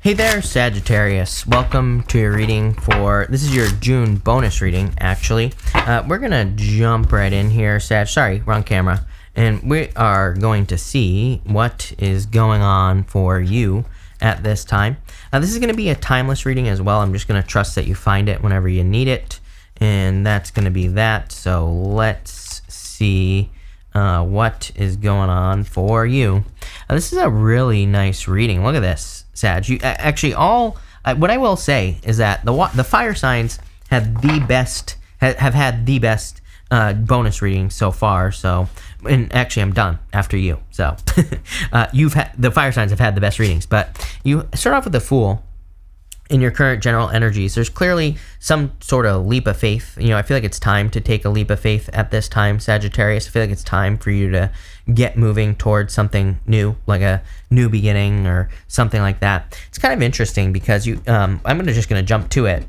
Hey there, Sagittarius. Welcome to your reading for, this is your June bonus reading, actually. We're going to jump right in here, sorry, wrong camera. And we are going to see what is going on for you at this time. This is going to be a timeless reading as well. I'm just going to trust that you find it whenever you need it. And that's going to be that. So let's see what is going on for you. This is a really nice reading. Look at this. Sag, you actually what I will say is that the fire signs have the best have had the best bonus readings so far. So, and actually, I'm done after you. So, the fire signs have had the best readings, but you start off with the Fool. In your current general energies, there's clearly some sort of leap of faith. You know, I feel like it's time to take a leap of faith at this time, Sagittarius. I feel like it's time for you to get moving towards something new, like a new beginning or something like that. It's kind of interesting because I'm just gonna jump to it.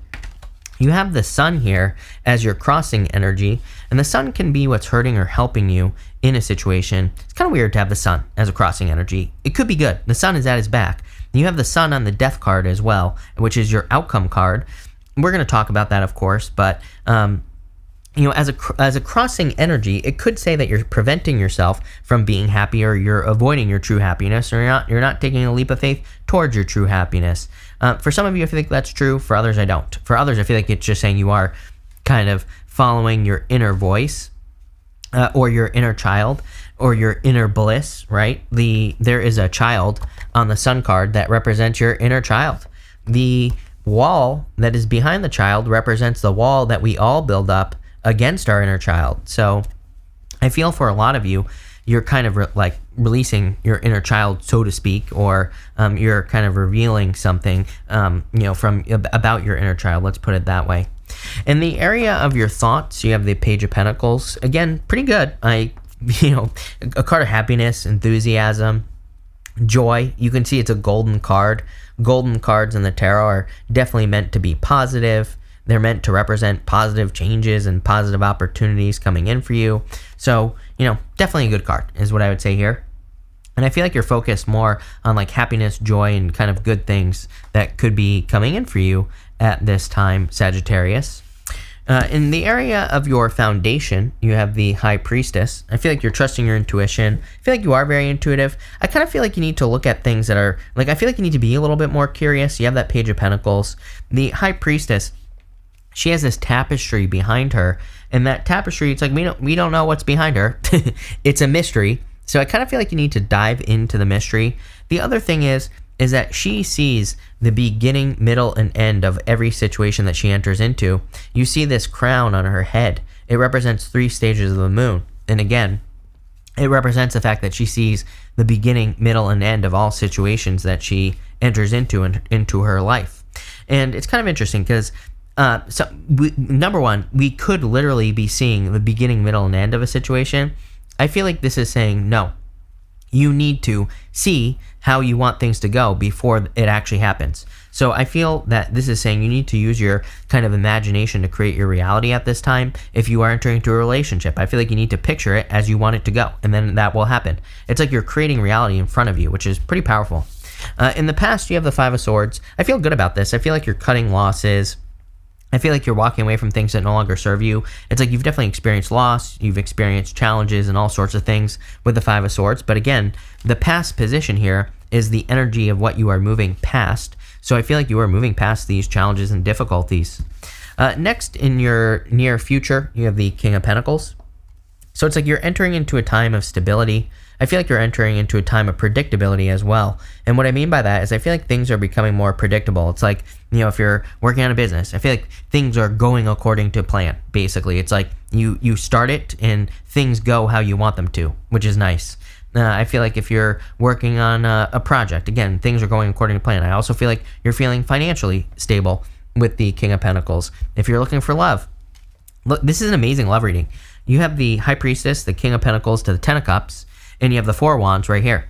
You have the Sun here as your crossing energy, and the Sun can be what's hurting or helping you in a situation. It's kind of weird to have the Sun as a crossing energy. It could be good. The Sun is at his back. You have the Sun on the Death card as well, which is your outcome card. We're going to talk about that, of course, but you know, as a crossing energy, it could say that you're preventing yourself from being happy, or you're avoiding your true happiness, or you're not taking a leap of faith towards your true happiness. For some of you, I feel like that's true. For others, I don't. For others, I feel like it's just saying you are kind of following your inner voice, or your inner child, or your inner bliss, right? There is a child on the Sun card that represents your inner child. The wall that is behind the child represents the wall that we all build up against our inner child. So I feel for a lot of you, you're kind of like releasing your inner child, so to speak, or you're kind of revealing something, you know, about your inner child. Let's put it that way. In the area of your thoughts, you have the Page of Pentacles. Again, pretty good. You know, a card of happiness, enthusiasm, joy. You can see it's a golden card. Golden cards in the tarot are definitely meant to be positive. They're meant to represent positive changes and positive opportunities coming in for you. So, you know, definitely a good card is what I would say here. And I feel like you're focused more on like happiness, joy, and kind of good things that could be coming in for you at this time, Sagittarius. In the area of your foundation, you have the High Priestess. I feel like you're trusting your intuition. I feel like you are very intuitive. I kind of feel like you need to look at things that are, like, I feel like you need to be a little bit more curious. You have that Page of Pentacles. The High Priestess, she has this tapestry behind her, and that tapestry, it's like we don't know what's behind her. It's a mystery. So I kind of feel like you need to dive into the mystery. The other thing is that she sees the beginning, middle, and end of every situation that she enters into. You see this crown on her head. It represents 3 stages of the moon. And again, it represents the fact that she sees the beginning, middle, and end of all situations that she enters into her life. And it's kind of interesting because number one, we could literally be seeing the beginning, middle, and end of a situation. I feel like this is saying, no, you need to see how you want things to go before it actually happens. So I feel that this is saying you need to use your kind of imagination to create your reality at this time. If you are entering into a relationship, I feel like you need to picture it as you want it to go, and then that will happen. It's like you're creating reality in front of you, which is pretty powerful. In the past, you have the Five of Swords. I feel good about this. I feel like you're cutting losses. I feel like you're walking away from things that no longer serve you. It's like you've definitely experienced loss, you've experienced challenges and all sorts of things with the Five of Swords. But again, the past position here is the energy of what you are moving past. So I feel like you are moving past these challenges and difficulties. Next, in your near future, you have the King of Pentacles. So it's like you're entering into a time of stability. I feel like you're entering into a time of predictability as well. And what I mean by that is I feel like things are becoming more predictable. It's like, you know, if you're working on a business, I feel like things are going according to plan, basically. It's like you start it and things go how you want them to, which is nice. I feel like if you're working on a project, again, things are going according to plan. I also feel like you're feeling financially stable with the King of Pentacles. If you're looking for love, look, this is an amazing love reading. You have the High Priestess, the King of Pentacles to the Ten of Cups, and you have the Four of Wands right here.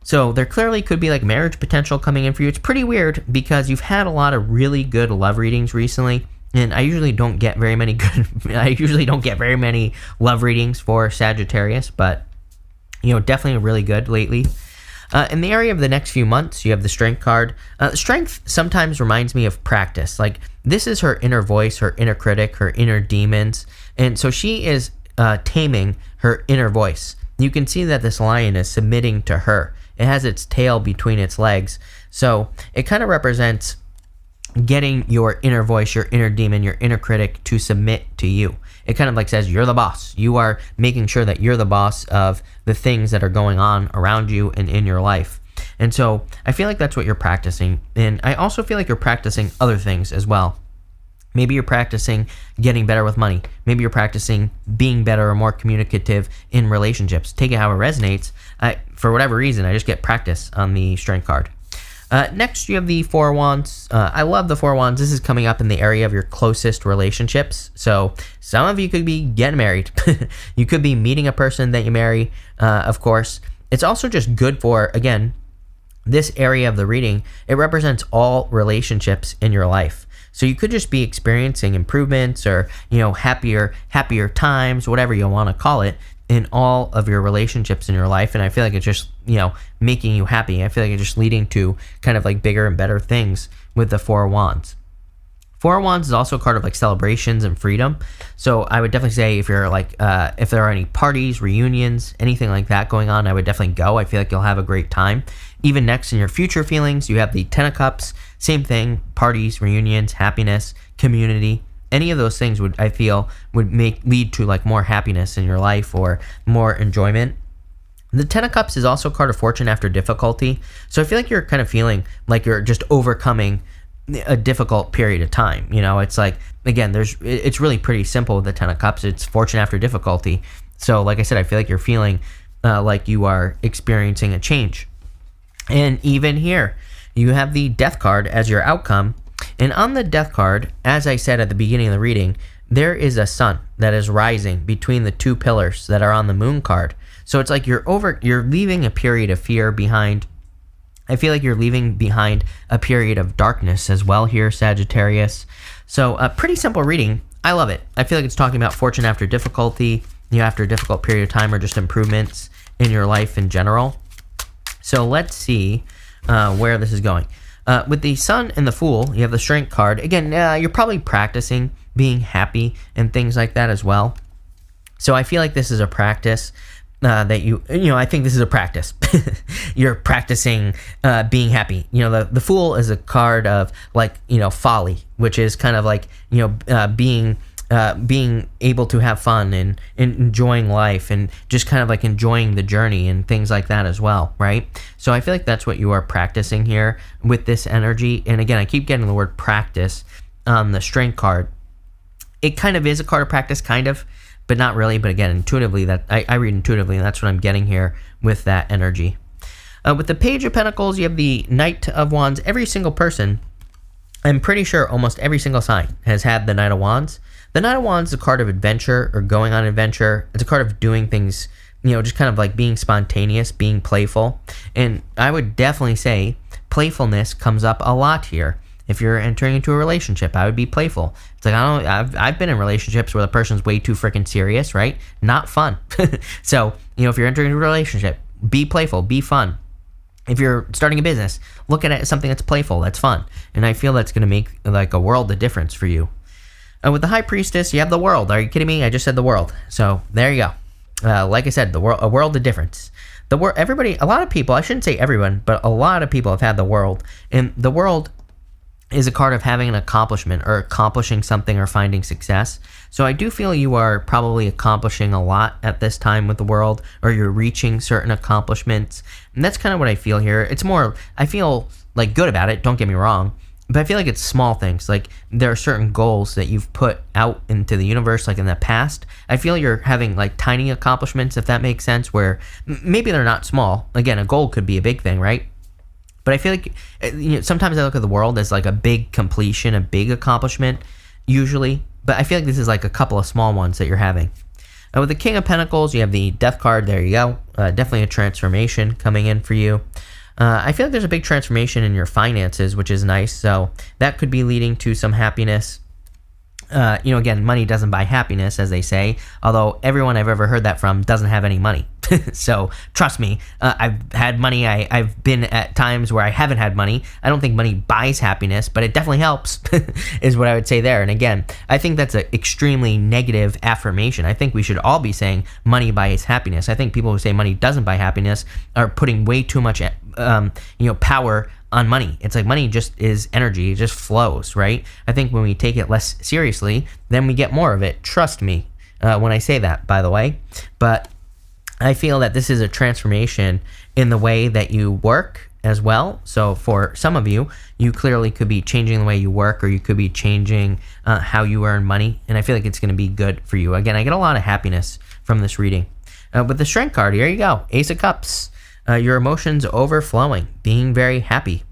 So there clearly could be like marriage potential coming in for you. It's pretty weird because you've had a lot of really good love readings recently, and I usually don't get very many love readings for Sagittarius, but you know, definitely really good lately. In the area of the next few months, you have the Strength card. Strength sometimes reminds me of practice. Like, this is her inner voice, her inner critic, her inner demons. And so she is taming her inner voice. You can see that this lion is submitting to her. It has its tail between its legs. So it kind of represents getting your inner voice, your inner demon, your inner critic to submit to you. It kind of like says, you're the boss. You are making sure that you're the boss of the things that are going on around you and in your life. And so I feel like that's what you're practicing. And I also feel like you're practicing other things as well. Maybe you're practicing getting better with money. Maybe you're practicing being better or more communicative in relationships. Take it how it resonates. For whatever reason, I just get practice on the Strength card. Next, you have the Four of Wands. I love the Four of Wands. This is coming up in the area of your closest relationships. So some of you could be getting married. You could be meeting a person that you marry, of course. It's also just good for, again, this area of the reading. It represents all relationships in your life. So you could just be experiencing improvements or, happier times, whatever you want to call it, in all of your relationships in your life. And I feel like it's just, making you happy. I feel like it's just leading to kind of like bigger and better things with the Four of Wands. Four of Wands is also a card of like celebrations and freedom. So I would definitely say if you're like, if there are any parties, reunions, anything like that going on, I would definitely go. I feel like you'll have a great time. Even next in your future feelings, you have the Ten of Cups. Same thing, parties, reunions, happiness, community. Any of those things would lead to like more happiness in your life or more enjoyment. The Ten of Cups is also a card of fortune after difficulty. So I feel like you're kind of feeling like you're just overcoming a difficult period of time. It's like, again, it's really pretty simple with the Ten of Cups. It's fortune after difficulty. So like I said, I feel like you're feeling like you are experiencing a change. And even here, you have the Death card as your outcome. And on the Death card, as I said at the beginning of the reading, there is a sun that is rising between the two pillars that are on the Moon card. So it's like you're leaving a period of fear behind. I feel like you're leaving behind a period of darkness as well here, Sagittarius. So a pretty simple reading. I love it. I feel like it's talking about fortune after difficulty, after a difficult period of time, or just improvements in your life in general. So let's see where this is going. With the Sun and the Fool, you have the Strength card. Again, you're probably practicing being happy and things like that as well. So I feel like this is a practice that I think this is a practice. You're practicing being happy. The Fool is a card of like, folly, which is kind of like, being able to have fun and enjoying life and just kind of like enjoying the journey and things like that as well, right? So I feel like that's what you are practicing here with this energy. And again, I keep getting the word practice on the Strength card. It kind of is a card of practice, kind of, but not really. But again, intuitively, that I read intuitively, and that's what I'm getting here with that energy. With the Page of Pentacles, you have the Knight of Wands. Every single person, I'm pretty sure almost every single sign has had the Knight of Wands. The Knight of Wands is a card of adventure or going on adventure. It's a card of doing things, just kind of like being spontaneous, being playful. And I would definitely say playfulness comes up a lot here. If you're entering into a relationship, I would be playful. It's like, I've been in relationships where the person's way too freaking serious, right? Not fun. So, if you're entering into a relationship, be playful, be fun. If you're starting a business, look at it as something that's playful, that's fun. And I feel that's going to make like a world of difference for you. With the High Priestess, you have the World. Are you kidding me? I just said the World. So there you go. Like I said, a world of difference. Everybody, a lot of people, I shouldn't say everyone, but a lot of people have had the World. And the World is a card of having an accomplishment or accomplishing something or finding success. So I do feel you are probably accomplishing a lot at this time with the World, or you're reaching certain accomplishments. And that's kind of what I feel here. It's more, I feel like good about it, don't get me wrong, but I feel like it's small things. Like there are certain goals that you've put out into the universe, like in the past. I feel you're having like tiny accomplishments, if that makes sense, where maybe they're not small. Again, a goal could be a big thing, right? But I feel like sometimes I look at the World as like a big completion, a big accomplishment, usually. But I feel like this is like a couple of small ones that you're having. With the King of Pentacles, you have the Death card. There you go. Definitely a transformation coming in for you. I feel like there's a big transformation in your finances, which is nice. So that could be leading to some happiness. Again, money doesn't buy happiness, as they say, although everyone I've ever heard that from doesn't have any money. So trust me, I've had money. I've been at times where I haven't had money. I don't think money buys happiness, but it definitely helps, is what I would say there. And again, I think that's an extremely negative affirmation. I think we should all be saying money buys happiness. I think people who say money doesn't buy happiness are putting way too much, power on money. It's like money just is energy. It just flows, right? I think when we take it less seriously, then we get more of it. Trust me when I say that, by the way. But I feel that this is a transformation in the way that you work as well. So for some of you, you clearly could be changing the way you work, or you could be changing how you earn money. And I feel like it's going to be good for you. Again, I get a lot of happiness from this reading. With the Strength card, here you go. Ace of Cups. Your emotions overflowing, being very happy.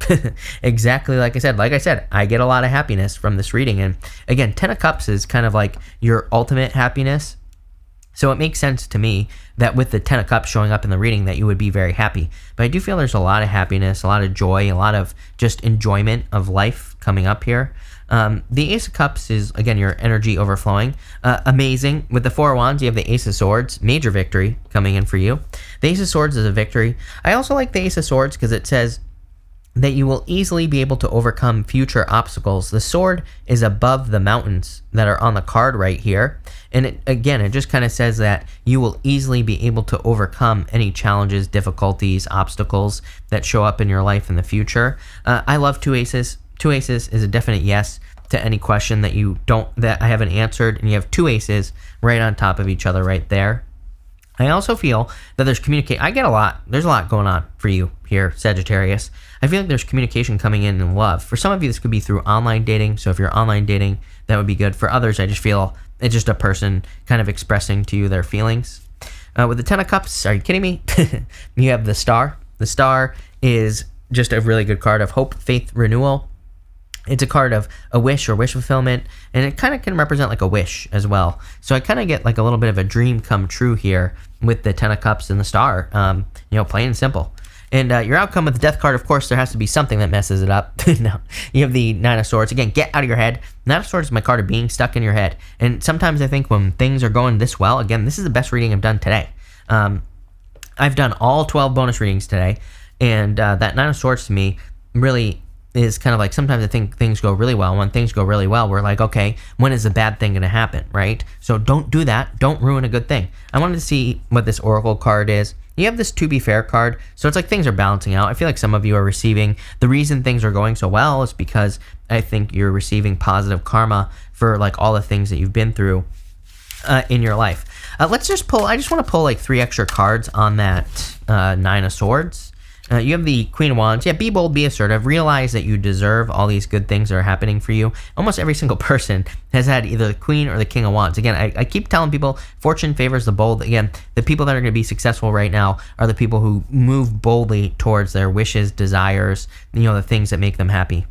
Exactly like I said. Like I said, I get a lot of happiness from this reading. And again, 10 of Cups is kind of like your ultimate happiness. So it makes sense to me that with the 10 of Cups showing up in the reading that you would be very happy. But I do feel there's a lot of happiness, a lot of joy, a lot of just enjoyment of life coming up here. The Ace of Cups is, again, your energy overflowing. Amazing. With the Four of Wands, you have the Ace of Swords. Major victory coming in for you. The Ace of Swords is a victory. I also like the Ace of Swords because it says that you will easily be able to overcome future obstacles. The sword is above the mountains that are on the card right here. And it just kind of says that you will easily be able to overcome any challenges, difficulties, obstacles that show up in your life in the future. I love two aces. Two aces is a definite yes to any question that I haven't answered. And you have two aces right on top of each other right there. I also feel that there's there's a lot going on for you here, Sagittarius. I feel like there's communication coming in love. For some of you, this could be through online dating. So if you're online dating, that would be good. For others, I just feel it's just a person kind of expressing to you their feelings. With the 10 of Cups, are you kidding me? You have the Star. The Star is just a really good card of hope, faith, renewal. It's a card of a wish or wish fulfillment, and it kind of can represent like a wish as well. So I kind of get like a little bit of a dream come true here with the 10 of Cups and the Star, plain and simple. And your outcome with the Death card, of course, there has to be something that messes it up. No, you have the Nine of Swords. Again, get out of your head. Nine of Swords is my card of being stuck in your head. And sometimes I think when things are going this well, again, this is the best reading I've done today. I've done all 12 bonus readings today, and that Nine of Swords to me really is kind of like sometimes I think things go really well. When things go really well, we're like, okay, when is the bad thing going to happen, right? So don't do that. Don't ruin a good thing. I wanted to see what this Oracle card is. You have this To Be Fair card, so it's like things are balancing out. I feel like some of you are receiving, the reason things are going so well is because I think you're receiving positive karma for like all the things that you've been through in your life. I just want to pull like 3 extra cards on that Nine of Swords. You have the Queen of Wands. Yeah, be bold, be assertive. Realize that you deserve all these good things that are happening for you. Almost every single person has had either the Queen or the King of Wands. Again, I keep telling people, fortune favors the bold. Again, the people that are going to be successful right now are the people who move boldly towards their wishes, desires, the things that make them happy.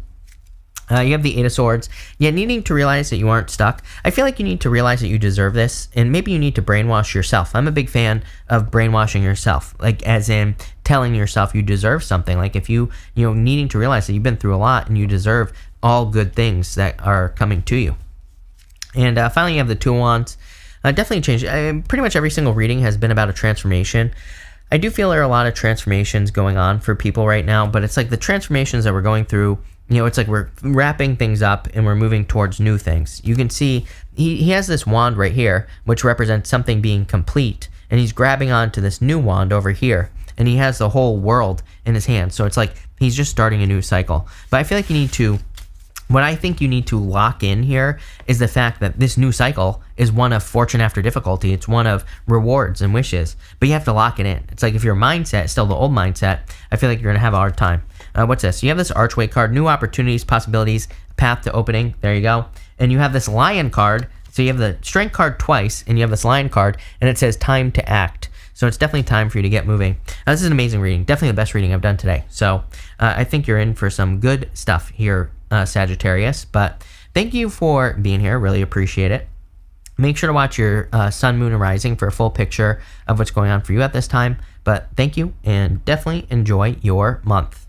You have the Eight of Swords. Yeah, needing to realize that you aren't stuck. I feel like you need to realize that you deserve this, and maybe you need to brainwash yourself. I'm a big fan of brainwashing yourself, like as in telling yourself you deserve something. Like if needing to realize that you've been through a lot and you deserve all good things that are coming to you. And finally, you have the Two of Wands. Definitely change. Pretty much every single reading has been about a transformation. I do feel there are a lot of transformations going on for people right now, but it's like the transformations that we're going through, it's like we're wrapping things up and we're moving towards new things. You can see he has this wand right here, which represents something being complete, and he's grabbing onto this new wand over here, and he has the whole world in his hand. So it's like he's just starting a new cycle. But I feel like what I think you need to lock in here is the fact that this new cycle is one of fortune after difficulty. It's one of rewards and wishes, but you have to lock it in. It's like if your mindset is still the old mindset, I feel like you're going to have a hard time. What's this? You have this Archway card, new opportunities, possibilities, path to opening. There you go. And you have this Lion card. So you have the Strength card twice, and you have this Lion card, and it says time to act. So it's definitely time for you to get moving. This is an amazing reading. Definitely the best reading I've done today. So I think you're in for some good stuff here, Sagittarius. But thank you for being here. Really appreciate it. Make sure to watch your sun, moon, and rising for a full picture of what's going on for you at this time. But thank you, and definitely enjoy your month.